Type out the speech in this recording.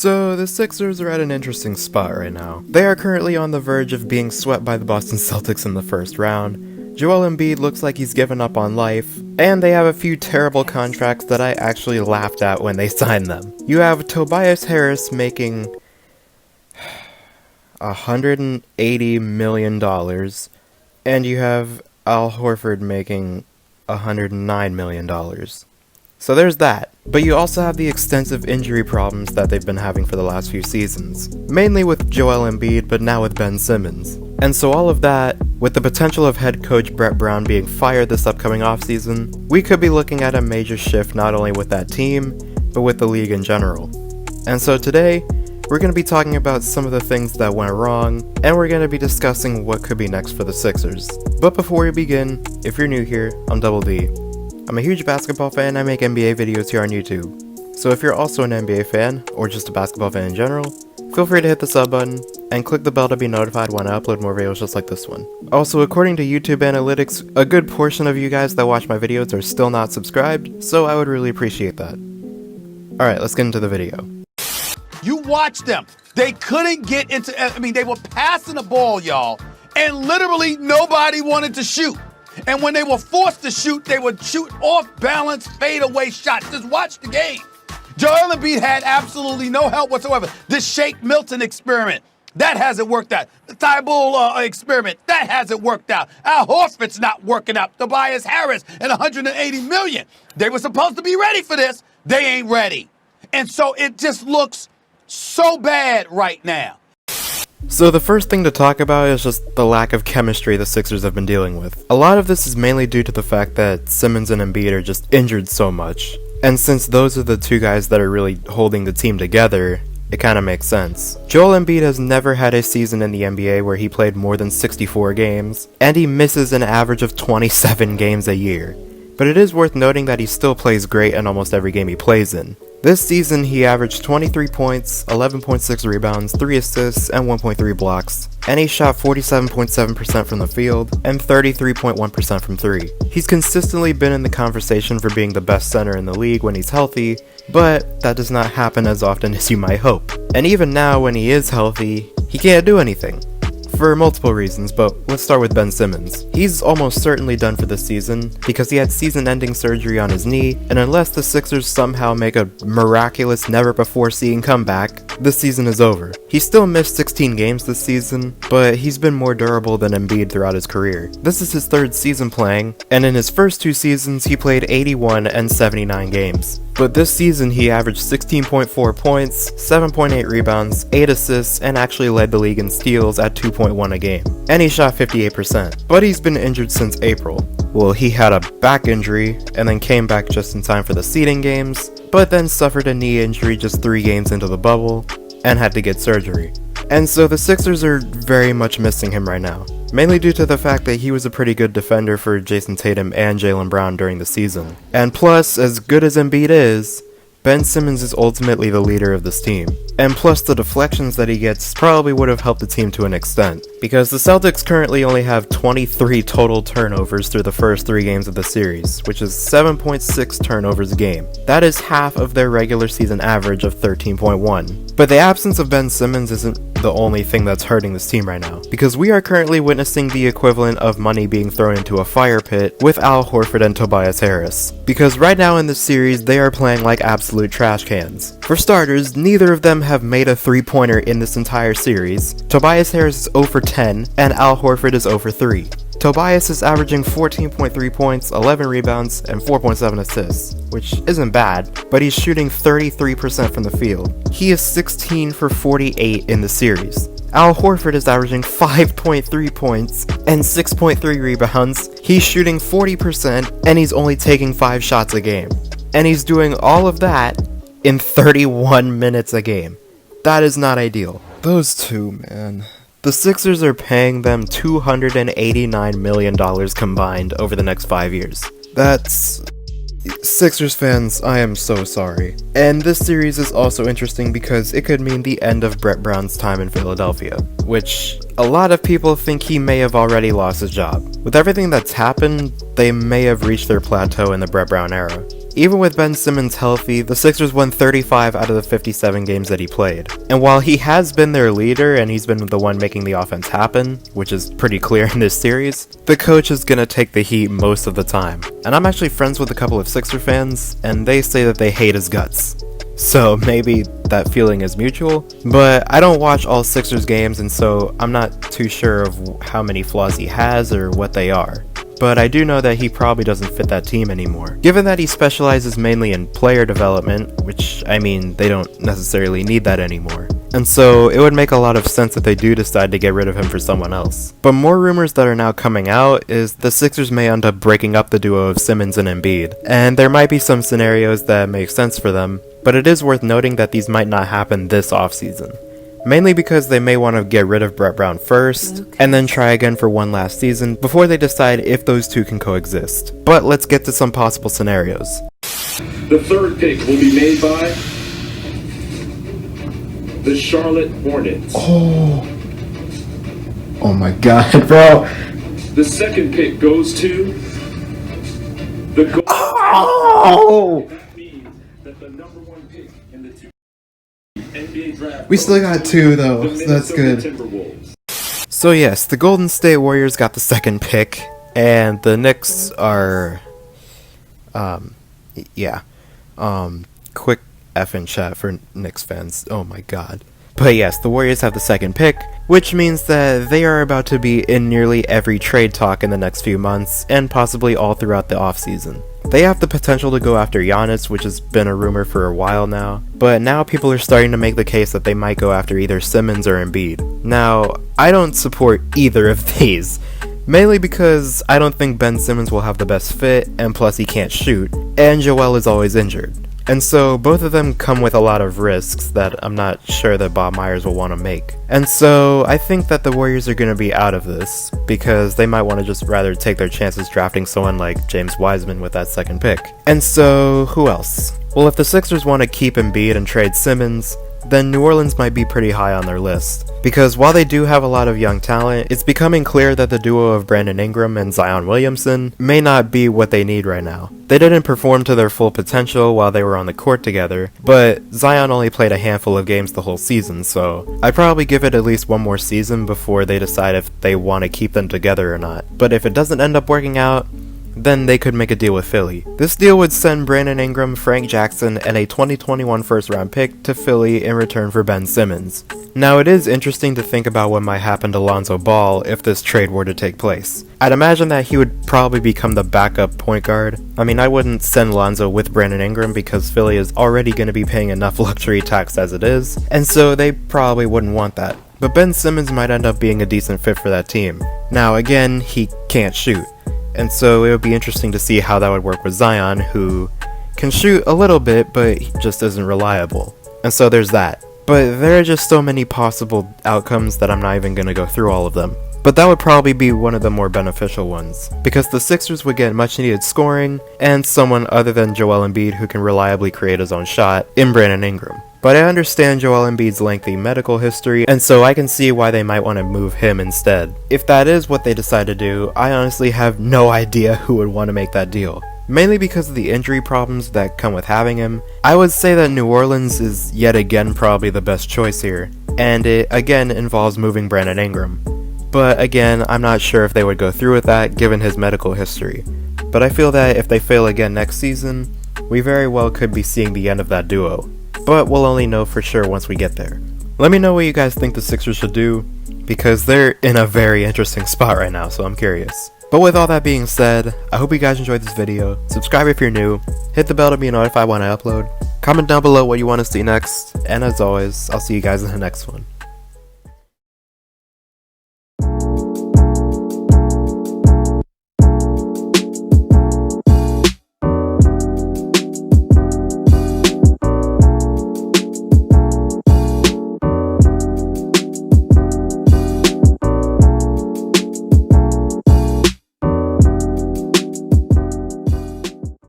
So, the Sixers are at an interesting spot right now. They are currently on the verge of being swept by the Boston Celtics in the first round. Joel Embiid looks like he's given up on life, and they have a few terrible contracts that I actually laughed at when they signed them. You have Tobias Harris making $180 million, and you have Al Horford making $109 million. So there's that. But you also have the extensive injury problems that they've been having for the last few seasons. Mainly with Joel Embiid, but now with Ben Simmons. And so all of that, with the potential of head coach Brett Brown being fired this upcoming offseason, we could be looking at a major shift not only with that team, but with the league in general. And so today, we're going to be talking about some of the things that went wrong, and we're going to be discussing what could be next for the Sixers. But before we begin, if you're new here, I'm Double D. I'm a huge basketball fan and I make NBA videos here on YouTube. So if you're also an NBA fan, or just a basketball fan in general, feel free to hit the sub button, and click the bell to be notified when I upload more videos just like this one. Also, according to YouTube analytics, a good portion of you guys that watch my videos are still not subscribed, so I would really appreciate that. Alright, let's get into the video. You watch them. They couldn't get into, they were passing the ball, y'all, and literally nobody wanted to shoot. And when they were forced to shoot, they would shoot off-balance, fadeaway shots. Just watch the game. Joel Embiid had absolutely no help whatsoever. The Shake Milton experiment, that hasn't worked out. The Thibault experiment, that hasn't worked out. Al Horford's not working out. Tobias Harris and $180 million. They were supposed to be ready for this. They ain't ready. And so it just looks so bad right now. So the first thing to talk about is just the lack of chemistry the Sixers have been dealing with. A lot of this is mainly due to the fact that Simmons and Embiid are just injured so much. And since those are the two guys that are really holding the team together, it kinda makes sense. Joel Embiid has never had a season in the NBA where he played more than 64 games, and he misses an average of 27 games a year. But it is worth noting that he still plays great in almost every game he plays in. This season, he averaged 23 points, 11.6 rebounds, 3 assists, and 1.3 blocks, and he shot 47.7% from the field and 33.1% from 3. He's consistently been in the conversation for being the best center in the league when he's healthy, but that does not happen as often as you might hope. And even now, when he is healthy, he can't do anything. For multiple reasons, but let's start with Ben Simmons. He's almost certainly done for this season, because he had season-ending surgery on his knee, and unless the Sixers somehow make a miraculous never-before-seen comeback, this season is over. He still missed 16 games this season, but he's been more durable than Embiid throughout his career. This is his third season playing, and in his first 2 seasons he played 81 and 79 games. But this season he averaged 16.4 points, 7.8 rebounds, 8 assists, and actually led the league in steals at 2.1 a game. And he shot 58%. But he's been injured since April. Well, he had a back injury, and then came back just in time for the seeding games, but then suffered a knee injury just 3 games into the bubble, and had to get surgery. And so the Sixers are very much missing him right now. Mainly due to the fact that he was a pretty good defender for Jason Tatum and Jaylen Brown during the season. And plus, as good as Embiid is, Ben Simmons is ultimately the leader of this team. And plus the deflections that he gets probably would have helped the team to an extent, because the Celtics currently only have 23 total turnovers through the first 3 games of the series, which is 7.6 turnovers a game. That is half of their regular season average of 13.1. But the absence of Ben Simmons isn't the only thing that's hurting this team right now, because we are currently witnessing the equivalent of money being thrown into a fire pit with Al Horford and Tobias Harris. Because right now in this series, they are playing like absolute trash cans. For starters, neither of them have made a 3-pointer in this entire series. Tobias Harris is 0 for 10, and Al Horford is 0 for 3. Tobias is averaging 14.3 points, 11 rebounds, and 4.7 assists, which isn't bad, but he's shooting 33% from the field. He is 16 for 48 in the series. Al Horford is averaging 5.3 points and 6.3 rebounds. He's shooting 40%, and he's only taking 5 shots a game. And he's doing all of that in 31 minutes a game. That is not ideal. Those two, man. The Sixers are paying them $289 million combined over the next 5 years. That's... Sixers fans, I am so sorry. And this series is also interesting because it could mean the end of Brett Brown's time in Philadelphia, which a lot of people think he may have already lost his job. With everything that's happened, they may have reached their plateau in the Brett Brown era. Even with Ben Simmons healthy, the Sixers won 35 out of the 57 games that he played. And while he has been their leader and he's been the one making the offense happen, which is pretty clear in this series, the coach is gonna take the heat most of the time. And I'm actually friends with a couple of Sixer fans, and they say that they hate his guts. So maybe that feeling is mutual, but I don't watch all Sixers games, and so I'm not too sure of how many flaws he has or what they are. But I do know that he probably doesn't fit that team anymore. Given that he specializes mainly in player development, which, I mean, they don't necessarily need that anymore. And so it would make a lot of sense if they do decide to get rid of him for someone else. But more rumors that are now coming out is the Sixers may end up breaking up the duo of Simmons and Embiid. And there might be some scenarios that make sense for them, but it is worth noting that these might not happen this offseason. Mainly because they may want to get rid of Brett Brown first, and then try again for one last season before they decide if those two can coexist. But let's get to some possible scenarios. The third pick will be made by the Charlotte Hornets. Oh my god, bro. The second pick goes to the Oh! That means that the number one pick in the NBA draft. We still got two though, so that's good. So yes, the Golden State Warriors got the second pick, and the Knicks are, quick effing chat for Knicks fans, oh my god. But yes, the Warriors have the second pick, which means that they are about to be in nearly every trade talk in the next few months, and possibly all throughout the offseason. They have the potential to go after Giannis, which has been a rumor for a while now, but now people are starting to make the case that they might go after either Simmons or Embiid. Now, I don't support either of these, mainly because I don't think Ben Simmons will have the best fit, and plus he can't shoot, and Joel is always injured. And so both of them come with a lot of risks that I'm not sure that Bob Myers will want to make. And so I think that the Warriors are going to be out of this, because they might want to just rather take their chances drafting someone like James Wiseman with that second pick. And so who else? Well, if the Sixers want to keep Embiid and trade Simmons, then New Orleans might be pretty high on their list. Because while they do have a lot of young talent, it's becoming clear that the duo of Brandon Ingram and Zion Williamson may not be what they need right now. They didn't perform to their full potential while they were on the court together, but Zion only played a handful of games the whole season, so I'd probably give it at least one more season before they decide if they want to keep them together or not. But if it doesn't end up working out, then they could make a deal with Philly. This deal would send Brandon Ingram, Frank Jackson, and a 2021 first round pick to Philly in return for Ben Simmons. Now it is interesting to think about what might happen to Lonzo Ball if this trade were to take place. I'd imagine that he would probably become the backup point guard. I mean, I wouldn't send Lonzo with Brandon Ingram because Philly is already going to be paying enough luxury tax as it is, and so they probably wouldn't want that. But Ben Simmons might end up being a decent fit for that team. Now again, he can't shoot. And so it would be interesting to see how that would work with Zion, who can shoot a little bit, but he just isn't reliable. And so there's that. But there are just so many possible outcomes that I'm not even going to go through all of them. But that would probably be one of the more beneficial ones, because the Sixers would get much needed scoring, and someone other than Joel Embiid who can reliably create his own shot in Brandon Ingram. But I understand Joel Embiid's lengthy medical history, and so I can see why they might want to move him instead. If that is what they decide to do, I honestly have no idea who would want to make that deal. Mainly because of the injury problems that come with having him, I would say that New Orleans is yet again probably the best choice here, and it again involves moving Brandon Ingram. But again, I'm not sure if they would go through with that given his medical history. But I feel that if they fail again next season, we very well could be seeing the end of that duo. But we'll only know for sure once we get there. Let me know what you guys think the Sixers should do, because they're in a very interesting spot right now, so I'm curious. But with all that being said, I hope you guys enjoyed this video. Subscribe if you're new, hit the bell to be notified when I upload, comment down below what you want to see next, and as always, I'll see you guys in the next one.